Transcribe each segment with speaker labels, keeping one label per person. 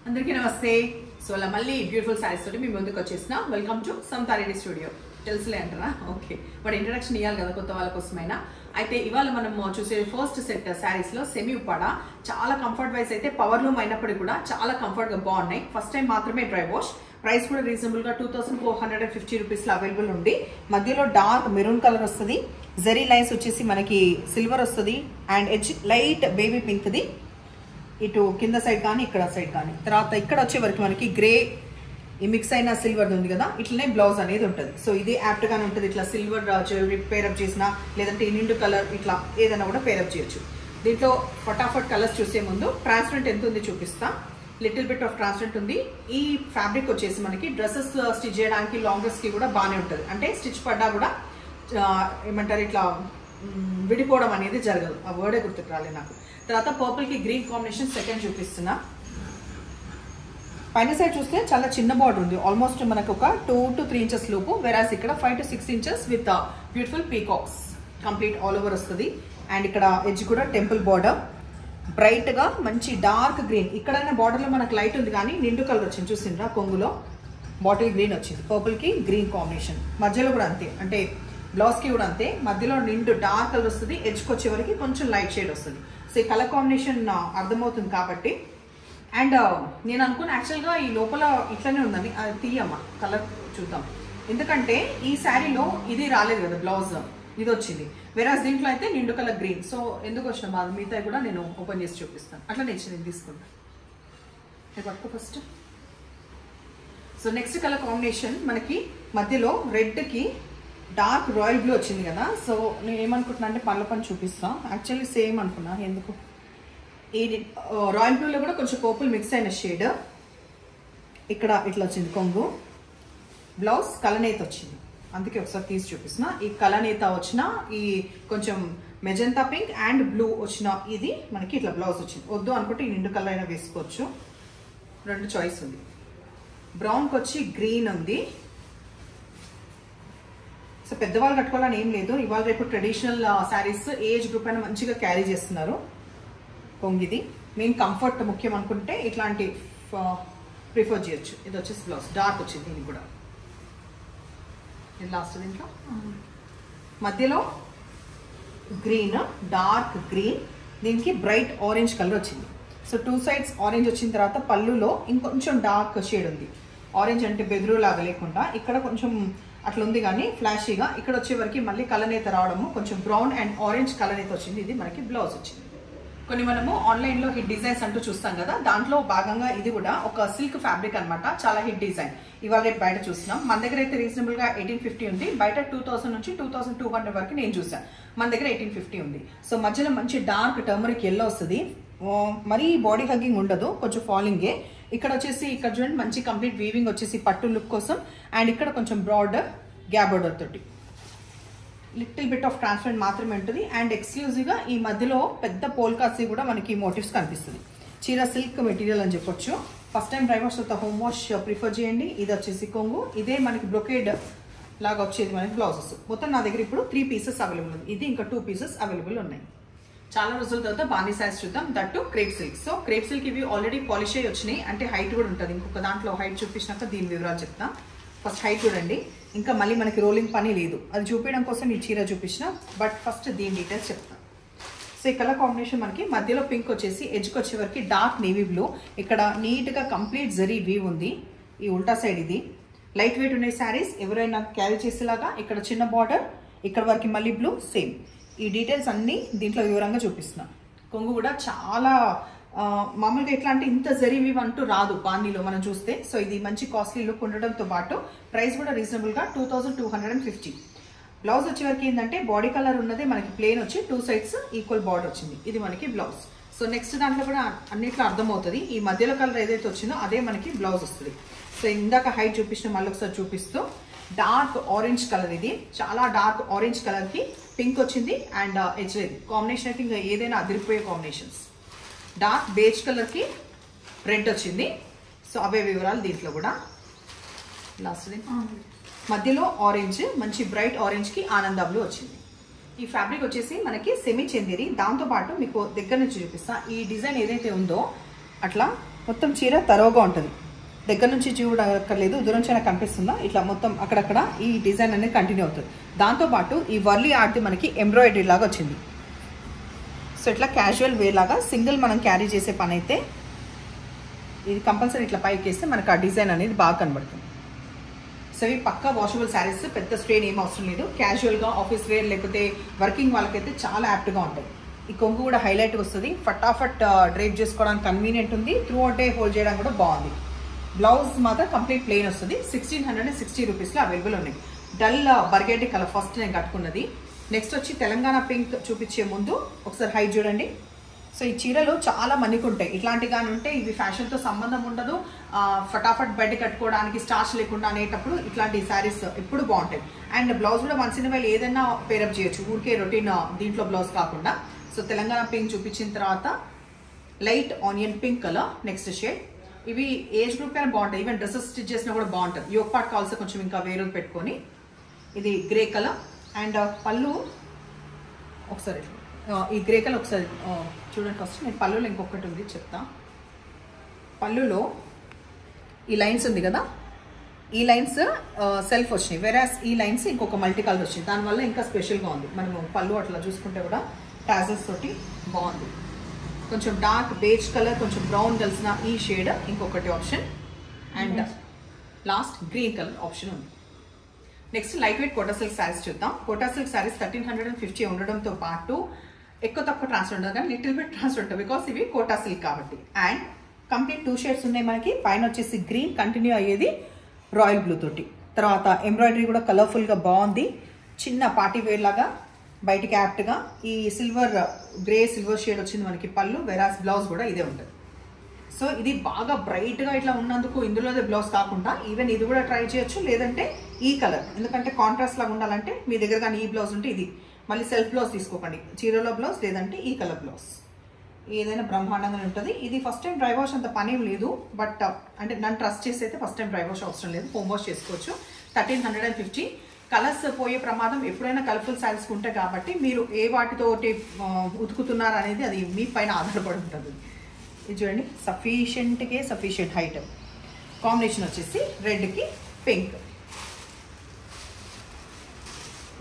Speaker 1: అందరికీ నమస్తే. సో అలా మళ్ళీ బ్యూటిఫుల్ సారీస్ తోటి మీ ముందుకు వచ్చేసిన. Welcome to Santhareddy studio. తెలుసులే అంటారా? ఓకే, బట్ ఇంట్రడక్షన్ ఇవ్వాలి కదా కొత్త వాళ్ళ కోసమైనా. అయితే ఇవాళ మనం చూసే ఫస్ట్ సెట్ శారీస్ లో సెమీ ఉప్పాడ. చాలా కంఫర్ట్ వైజ్ అయితే పవర్ లూమ్ అయినప్పటికీ కూడా చాలా కంఫర్ట్ గా బాగున్నాయి. ఫస్ట్ టైం మాత్రమే డ్రై వాష్. ప్రైస్ కూడా రీజనబుల్ గా 2450 రూపీస్ లో అవైలబుల్ ఉంది. మధ్యలో డార్క్ మెరూన్ కలర్ వస్తుంది. జరీ లైన్స్ వచ్చేసి మనకి సిల్వర్ వస్తుంది and edge light baby pink the ఇటు కింద సైడ్ కానీ ఇక్కడ సైడ్ కానీ. తర్వాత ఇక్కడ వచ్చే వరకు మనకి గ్రే ఈ మిక్స్ అయిన సిల్వర్ ఉంది కదా, ఇట్లనే బ్లౌజ్ అనేది ఉంటుంది. సో ఇది యాప్ట్ గానే ఉంటుంది. ఇట్లా సిల్వర్ జ్యువెలరీ పేరప్ చేసినా లేదంటే నిండు కలర్ ఇట్లా ఏదైనా కూడా పేరప్ చేయొచ్చు. దీంట్లో ఫటాఫట్ కలర్స్ చూసే ముందు ట్రాన్స్పరెంట్ ఎంత ఉంది చూపిస్తా. లిటిల్ బిట్ ఆఫ్ ట్రాన్స్పరెంట్ ఉంది. ఈ ఫ్యాబ్రిక్ వచ్చేసి మనకి డ్రెస్సెస్ స్టిచ్ చేయడానికి లాంగ్ డ్రెస్ కి కూడా బాగానే ఉంటుంది. అంటే స్టిచ్ పడ్డా కూడా ఏమంటారు ఇట్లా విడిపోవడం అనేది జరగదు. ఆ వర్డే గుర్తుకు రాలేదు నాకు. తర్వాత పర్పుల్ కి గ్రీన్ కాంబినేషన్ సెకండ్ చూపిస్తున్నా. పైన సైడ్ చూస్తే చాలా చిన్న బార్డర్ ఉంది. ఆల్మోస్ట్ మనకు ఒక 2 to 3 ఇంచెస్ లోపు. వెరాస్ ఇక్కడ 5 to 6 inches with beautiful peacocks complete all over వస్తుంది. అండ్ ఇక్కడ ఎడ్జ్ కూడా టెంపుల్ బార్డర్ బ్రైట్ గా మంచి డార్క్ గ్రీన్. ఇక్కడైనా బార్డర్ లో మనకు లైట్ ఉంది కానీ నిండు కలర్ వచ్చింది చూసిండ్రా. కొంగులో బాటిల్ గ్రీన్ వచ్చింది. పర్పుల్ కి గ్రీన్ కాంబినేషన్. మధ్యలో కూడా అంతే, అంటే బ్లౌజ్ కి కూడా అంతే. మధ్యలో నిండు డార్క్ కలర్ వస్తుంది. ఎడ్జ్కి వచ్చే వరకు కొంచెం లైట్ షేడ్ వస్తుంది. సో ఈ కలర్ కాంబినేషన్ అర్థమవుతుంది కాబట్టి. అండ్ నేను అనుకున్న యాక్చువల్గా ఈ లోపల ఇట్లనే ఉందని, అది తీయమ్మా కలర్ చూద్దాం. ఎందుకంటే ఈ శారీలో ఇది రాలేదు కదా బ్లౌజ్, ఇది వచ్చింది. వేరే దీంట్లో అయితే నిండు కలర్ గ్రీన్. సో ఎందుకు వచ్చిన బాధ మిగతా కూడా నేను ఓపెన్ చేసి చూపిస్తాను. అట్లా నేను తీసుకుంటాను. పట్టుకో first. So next colour combination మనకి మధ్యలో రెడ్ కి డార్క్ రాయల్ బ్లూ వచ్చింది కదా. సో నేను ఏమనుకుంటున్నా అంటే పళ్ళ పని చూపిస్తాను. యాక్చువల్లీ సేమ్ అనుకున్నా. ఎందుకు ఈ రాయల్ బ్లూలో కూడా కొంచెం పర్పుల్ మిక్స్ అయిన షేడ్. ఇక్కడ ఇట్లా వచ్చింది కొంగు. బ్లౌజ్ కలనేత వచ్చింది. అందుకే ఒకసారి తీసి చూపిస్తున్నా. ఈ కలనేత వచ్చిన ఈ కొంచెం మెజంతా పింక్ అండ్ బ్లూ వచ్చిన ఇది మనకి ఇట్లా బ్లౌజ్ వచ్చింది. వద్దు అనుకుంటే ఈ నిండు కలర్ అయినా వేసుకోవచ్చు. రెండు చాయిస్ ఉంది. బ్రౌన్కి వచ్చి గ్రీన్ ఉంది. సో పెద్దవాళ్ళు కట్టుకోవాలని ఏం లేదు. ఇవాళ రేపు ట్రెడిషనల్ శారీస్ ఏజ్ గ్రూప్ అయినా మంచిగా క్యారీ చేస్తున్నారు. కొంగిది మెయిన్ కంఫర్ట్ ముఖ్యం అనుకుంటే ఇట్లాంటి ప్రిఫర్ చేయొచ్చు. ఇది వచ్చేసి బ్లౌజ్ డార్క్ వచ్చింది. దీనికి కూడా ఇది లాస్ట్. దీంట్లో మధ్యలో గ్రీన్ డార్క్ గ్రీన్, దీనికి బ్రైట్ ఆరెంజ్ కలర్ వచ్చింది. సో 2 sides ఆరెంజ్ వచ్చిన తర్వాత పళ్ళులో ఇంకొంచెం డార్క్ షేడ్ ఉంది. ఆరెంజ్ అంటే బెదురు లాగా లేకుండా ఇక్కడ కొంచెం అట్లా ఉంది కానీ ఫ్లాషీగా. ఇక్కడ వచ్చే వరకు మళ్ళీ కలనేత రావడము కొంచెం బ్రౌన్ అండ్ ఆరెంజ్ కలనేత వచ్చింది. ఇది మనకి బ్లౌజ్ వచ్చింది. కొన్ని మనము ఆన్లైన్ లో హిట్ డిజైన్స్ అంటూ చూస్తాం కదా, దాంట్లో భాగంగా ఇది కూడా ఒక సిల్క్ ఫ్యాబ్రిక్ అనమాట. చాలా హిట్ డిజైన్. ఇవాళ రేపు బయట చూస్తున్నాం. మన దగ్గర అయితే రీజనబుల్ గా 1850 ఉంది. బయట 2000 నుంచి 2200 వరకు నేను చూసాను. మన దగ్గర 1850 ఉంది. సో మధ్యలో మంచి డార్క్ టర్మరిక్ ఎల్లో వస్తుంది. మరీ బాడీ హగ్గింగ్ ఉండదు, కొంచెం ఫాలింగే. ఇక్కడ వచ్చేసి ఇక్కడ చూడండి మంచి కంప్లీట్ వీవింగ్ వచ్చేసి పట్టు లుక్ కోసం. అండ్ ఇక్కడ కొంచెం బ్రాడ్ గ్యాప్ బోర్డర్ తోటి లిటిల్ బిట్ ఆఫ్ ట్రాన్స్పరెంట్ మాత్రమే ఉంటుంది. అండ్ ఎక్స్క్లూజివ్ గా ఈ మధ్యలో పెద్ద పోల్కాసి కూడా మనకి మోటివ్స్ కనిపిస్తుంది. చీర సిల్క్ మెటీరియల్ అని చెప్పొచ్చు. ఫస్ట్ టైం డ్రై వాష్ తర్వాత హోమ్ వాష్ ప్రిఫర్ చేయండి. ఇది వచ్చేసి కొంగు. ఇదే మనకి బ్రొకేడ్ లాగా వచ్చేది మనకి బ్లౌజెస్. మొత్తం నా దగ్గర ఇప్పుడు 3 pieces అవైలబుల్ ఉంది. ఇది ఇంకా 2 pieces అవైలబుల్ ఉన్నాయి. చాలా రోజుల తర్వాత బాందీ సారీస్ చూద్దాం. That crepe silk. So crepe silk ఇవి ఆల్రెడీ పాలిష్ అయ్యి వచ్చినాయి. అంటే హైట్ కూడా ఉంటుంది. ఇంకొక దాంట్లో హైట్ చూపించినాక దీని వివరాలు చెప్తా. ఫస్ట్ హైట్ చూడండి. ఇంకా మళ్ళీ మనకి రోలింగ్ పని లేదు. అది చూపించడం కోసం ఈ చీర చూపించిన. బట్ ఫస్ట్ దీని డీటెయిల్స్ చెప్తాను. సో ఈ కలర్ కాంబినేషన్ మనకి మధ్యలో పింక్ వచ్చేసి ఎడ్జ్కి వచ్చే వరకు డార్క్ నేవీ బ్లూ. ఇక్కడ నీట్గా కంప్లీట్ జరీ వీవ్ ఉంది. ఈ ఉల్టా సైడ్ ఇది లైట్ వెయిట్ ఉన్నాయి శారీస్. ఎవరైనా క్యారీ చేసేలాగా ఇక్కడ చిన్న బార్డర్, ఇక్కడ వరకు మళ్ళీ బ్లూ సేమ్. ఈ డీటెయిల్స్ అన్ని దీంట్లో వివరంగా చూపిస్తున్నా. కొంగు కూడా చాలా మామూలుగా ఎట్లా అంటే ఇంత జరీవి అంటూ రాదు బాందీలో మనం చూస్తే. సో ఇది మంచి కాస్ట్లీ లుక్ ఉండడంతో పాటు ప్రైస్ కూడా రీజనబుల్ గా 2250. బ్లౌజ్ వచ్చే వరకు ఏంటంటే బాడీ కలర్ ఉన్నది మనకి ప్లేన్ వచ్చి 2 sides ఈక్వల్ బార్డర్ వచ్చింది. ఇది మనకి బ్లౌజ్. సో నెక్స్ట్ దాంట్లో కూడా అన్నిట్లో అర్థమవుతుంది. ఈ మధ్యలో కలర్ ఏదైతే వచ్చిందో అదే మనకి బ్లౌజ్ వస్తుంది. సో ఇందాక హైట్ చూపించిన మళ్ళీ ఒకసారి చూపిస్తూ డార్క్ ఆరెంజ్ కలర్. ఇది చాలా డార్క్ ఆరెంజ్ కలర్ కి పింక్ వచ్చింది అండ్ ఎడ్జ్ కాంబినేషన్ అయితే ఇంకా ఏదైనా అదిరిపోయే కాంబినేషన్స్. డార్క్ బేజ్ కలర్ కి రెడ్ వచ్చింది. సో అవే వివరాలు దీంట్లో కూడా. లాస్ట్ మధ్యలో ఆరెంజ్ మంచి బ్రైట్ ఆరెంజ్ కి ఆనంద బ్లూ వచ్చింది. ఈ ఫ్యాబ్రిక్ వచ్చేసి మనకి సెమీ చందేరి. దాంతో పాటు మీకు దగ్గర నుంచి చూపిస్తా. ఈ డిజైన్ ఏదైతే ఉందో అట్లా మొత్తం చీర తరోగా ఉంటుంది. దగ్గర నుంచి చూడక్కర్లేదు, దూరం నుంచి కనిపిస్తుందా ఇట్లా మొత్తం అక్కడక్కడ ఈ డిజైన్ అనేది కంటిన్యూ అవుతుంది. దాంతోపాటు ఈ వర్లీ ఆర్ట్ మనకి ఎంబ్రాయిడరీ లాగా వచ్చింది. సో ఇట్లా క్యాజువల్ వే లాగా సింగిల్ మనం క్యారీ చేసే పని అయితే ఇది కంపల్సరీ ఇట్లా పైకి వేస్తే మనకు ఆ డిజైన్ అనేది బాగా కనబడుతుంది. సో ఇవి పక్కా వాషబుల్ శారీస్, పెద్ద స్ట్రెయిన్ ఏం అవసరం లేదు. క్యాజువల్గా ఆఫీస్ వేర్ లేకపోతే వర్కింగ్ వాళ్ళకైతే చాలా యాప్ట్గా ఉంటాయి. ఈ కొంగు కూడా హైలైట్ వస్తుంది, ఫటాఫట్ డ్రైప్ చేసుకోవడానికి కన్వీనియంట్ ఉంది, త్రూ అవుట్ డే హోల్డ్ చేయడానికి కూడా బాగుంది. బ్లౌజ్ మాత్రం కంప్లీట్ ప్లెయిన్ వస్తుంది. 1660 రూపీస్లో అవైలబుల్ ఉన్నాయి. డల్ బర్గెండీ కలర్ ఫస్ట్ నేను కట్టుకున్నది. నెక్స్ట్ వచ్చి తెలంగాణ పింక్ చూపించే ముందు ఒకసారి హైట్ చూడండి. సో ఈ చీరలు చాలా మన్నిక ఉంటాయి, ఇట్లాంటి కానీ ఉంటే ఇవి ఫ్యాషన్తో సంబంధం ఉండదు, ఫటాఫట్ బయట కట్టుకోవడానికి స్టార్చ్ లేకుండా అనేటప్పుడు ఇట్లాంటి శారీస్ ఎప్పుడు బాగుంటాయి. అండ్ బ్లౌజ్ కూడా వన్స్ ఇన్ వైల్ ఏదైనా పేరప్ చేయొచ్చు, ఊరికే రొటీన్ దీంట్లో బ్లౌజ్ కాకుండా. సో తెలంగాణ పింక్ చూపించిన తర్వాత light onion pink colour next shade. ఇవి ఏజ్ గ్రూప్ అయినా బాగుంటాయి, ఈవెన్ డ్రెస్సెస్ స్టిచ్ చేసినా కూడా బాగుంటుంది. యోగ్ పార్ట్ కావాల్సి కొంచెం ఇంకా వేరు పెట్టుకొని. ఇది గ్రే కలర్ అండ్ పళ్ళు ఒకసారి ఈ గ్రే కలర్ ఒకసారి చూడండి. ఫస్ట్ నేను పళ్ళులో ఇంకొకటి ఉంది చెప్తా. పళ్ళులో ఈ లైన్స్ ఉంది కదా, ఈ లైన్స్ సెల్ఫ్ వచ్చినాయి, వెరాస్ ఈ లైన్స్ ఇంకొక మల్టీ కలర్ వచ్చింది, దానివల్ల ఇంకా స్పెషల్గా ఉంది. మనము పళ్ళు అట్లా చూసుకుంటే కూడా టాజల్స్ తోటి బాగుంది. కొంచెం డార్క్ బేజ్ కలర్, కొంచెం బ్రౌన్ కలిసిన ఈ షేడ్ ఇంకొకటి option. And last green colour option ఉంది. Next light weight Kota silk saris చూద్దాం. కోటా సిల్క్ శారీస్ 1350 ఉండడంతో పాటు ఎక్కువ తక్కువ ట్రాన్స్ఫర్ ఉండదు, కానీ లిటిల్ బిట్ ట్రాన్స్ఫర్ ఉంటుంది బికాస్ ఇవి కోటా సిల్క్ కాబట్టి. అండ్ కంప్లీట్ 2 షేడ్స్ ఉన్నాయి మనకి. పైన వచ్చేసి గ్రీన్ కంటిన్యూ అయ్యేది రాయల్ బ్లూ తోటి, తర్వాత ఎంబ్రాయిడరీ కూడా కలర్ఫుల్గా బాగుంది. చిన్న పార్టీ వేర్ లాగా బయటికి యాప్ట్గా ఈ సిల్వర్ గ్రే సిల్వర్ షేడ్ వచ్చింది మనకి పళ్ళు, వెరాస్ బ్లౌజ్ కూడా ఇదే ఉంటుంది. సో ఇది బాగా బ్రైట్గా ఇట్లా ఉన్నందుకు ఇందులోదే బ్లౌజ్ కాకుండా ఈవెన్ ఇది కూడా ట్రై చేయొచ్చు, లేదంటే ఈ కలర్, ఎందుకంటే కాంట్రాస్ట్ లాగా ఉండాలంటే మీ దగ్గర కానీ ఈ బ్లౌజ్ ఉంటే ఇది, మళ్ళీ సెల్ఫ్ బ్లౌజ్ తీసుకోకండి, చీరలో బ్లౌజ్ లేదంటే ఈ కలర్ బ్లౌజ్, ఏదైనా బ్రహ్మాండంగా ఉంటుంది. ఇది ఫస్ట్ టైం డ్రై వాష్ అంత పని లేదు, బట్ అంటే నన్ను ట్రస్ట్ చేసి అయితే ఫస్ట్ టైం డ్రై వాష్ అవసరం లేదు, హోమ్ వాష్ చేసుకోవచ్చు. 1350. కలర్స్ పోయే ప్రమాదం ఎప్పుడైనా కలర్ఫుల్ శారీస్కి ఉంటాయి కాబట్టి మీరు ఏ వాటితోటి ఉతుకుతున్నారు అనేది అది మీ పైన ఆధారపడి ఉంటుంది. ఇది చూడండి, సఫిషియంట్ హైట్. కాంబినేషన్ వచ్చేసి రెడ్కి పింక్.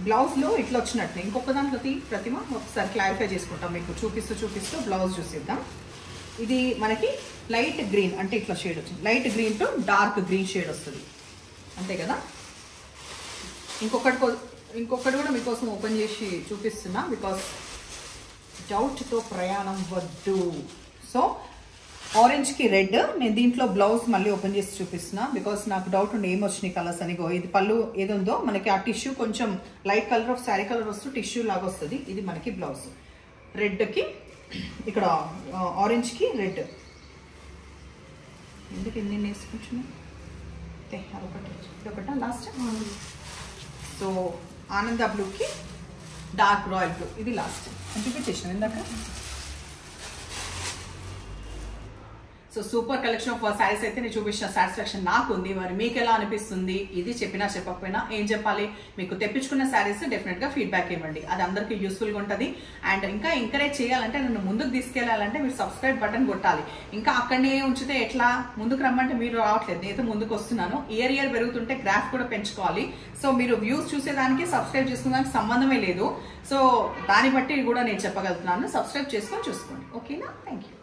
Speaker 1: బ్లౌజ్లో ఇట్లా వచ్చినట్టు ఇంకొక దాంట్లో ప్రతిమ ఒకసారి క్లారిఫై చేసుకుంటాం, మీకు చూపిస్తూ బ్లౌజ్ చూసిద్దాం. ఇది మనకి లైట్ గ్రీన్ అంటే ఇట్లా షేడ్ వచ్చింది, light green to dark green shade వస్తుంది అంతే కదా. ఇంకొకటి కూడా మీకోసం ఓపెన్ చేసి చూపిస్తున్నా, బికాస్ డౌట్తో ప్రయాణం వద్దు. సో ఆరెంజ్కి రెడ్, నేను దీంట్లో బ్లౌజ్ మళ్ళీ ఓపెన్ చేసి చూపిస్తున్నా బికాస్ నాకు డౌట్ ఉండి ఏమొచ్చినాయి కలర్స్ అని. ఇది పళ్ళు ఏదుందో మనకి ఆ టిష్యూ కొంచెం light colour of sari colour వస్తూ టిష్యూ లాగా వస్తుంది. ఇది మనకి బ్లౌజ్ రెడ్కి, ఇక్కడ ఆరెంజ్కి రెడ్. ఎందుకు ఎన్ని వేసుకుంటున్నా ఒకట లాస్ట్. సో ఆనంద బ్లూకి డార్క్ రాయల్ బ్లూ, ఇది లాస్ట్ చూపించేసిన ఇందాక. So super collection of saris అయితే నేను చూపించిన సాటిస్ఫాక్షన్ నాకు ఉంది. మరి మీకు ఎలా అనిపిస్తుంది? ఇది చెప్పినా చెప్పకపోయినా ఏం చెప్పాలి, మీకు తెప్పించుకున్న శారీస్ డెఫినెట్గా ఫీడ్బ్యాక్ ఇవ్వండి, అది అందరికీ యూస్ఫుల్గా ఉంటుంది. అండ్ ఇంకా ఎంకరేజ్ చేయాలంటే, నన్ను ముందుకు తీసుకెళ్లాలంటే మీరు సబ్స్క్రైబ్ బటన్ కొట్టాలి. ఇంకా అక్కడనే ఉంచితే ఎట్లా, ముందుకు రమ్మంటే మీరు రావట్లేదు, నేనైతే ముందుకు వస్తున్నాను. ఇయర్ పెరుగుతుంటే గ్రాఫ్ కూడా పెంచుకోవాలి. సో మీరు వ్యూస్ చూసేదానికి సబ్స్క్రైబ్ చేసుకునేదానికి సంబంధమే లేదు. సో దాన్ని బట్టి కూడా నేను చెప్పగలుగుతున్నాను, సబ్స్క్రైబ్ చేసుకొని చూసుకోండి. ఓకేనా? Thank you.